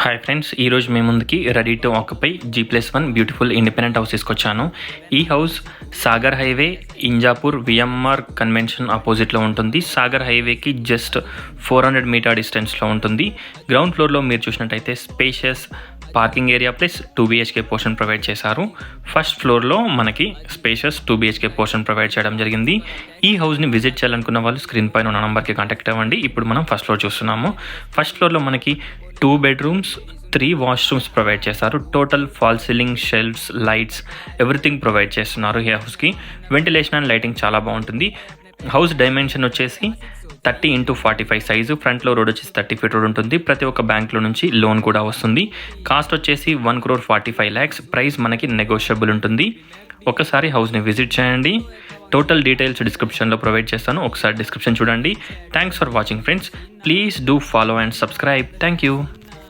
Hi friends, ఈరోజు మీ ముందుకి ready to occupy G+1 beautiful independent house తీసుకొచ్చాను. ఈ house Sagar highway Injapur VMR convention ఆపోజిట్లో ఉంటుంది. సాగర్ హైవేకి జస్ట్ 400 మీటర్ డిస్టెన్స్లో ఉంటుంది. గ్రౌండ్ ఫ్లోర్లో మీరు చూసినట్టయితే spacious parking area plus 2 BHK portion provide చేశారు. ఫస్ట్ ఫ్లోర్లో మనకి స్పేషియస్ 2 BHK పోర్షన్ ప్రొవైడ్ చేయడం జరిగింది. ఈ హౌస్ని విజిట్ చేయాలనుకున్న వాళ్ళు స్క్రీన్ పైన ఉన్న నెంబర్కి కాంటాక్ట్ అవ్వండి. ఇప్పుడు మనం ఫస్ట్ ఫ్లోర్ చూస్తున్నాము. ఫస్ట్ ఫ్లోర్లో మనకి 2 bedrooms, 3 washrooms ప్రొవైడ్ చేస్తారు. Total fall ceiling, shelves, lights everything provide చేస్తున్నారు. ఈ హౌస్కి వెంటిలేషన్ అండ్ లైటింగ్ చాలా బాగుంటుంది. హౌస్ డైమెన్షన్ వచ్చేసి 30x45 సైజు. ఫ్రంట్లో రోడ్ వచ్చేసి 30 feet రోడ్ ఉంటుంది. ప్రతి ఒక్క బ్యాంక్లో నుంచి లోన్ కూడా వస్తుంది. కాస్ట్ వచ్చేసి 1,45 lakhs. ప్రైస్ మనకి నెగోషియబుల్ ఉంటుంది. ఒకసారి హౌస్ని విజిట్ చేయండి. టోటల్ డీటెయిల్స్ డిస్క్రిప్షన్లో ప్రొవైడ్ చేస్తాను. ఒకసారి డిస్క్రిప్షన్ చూడండి. Thanks for watching friends. Please do follow and subscribe. Thank you.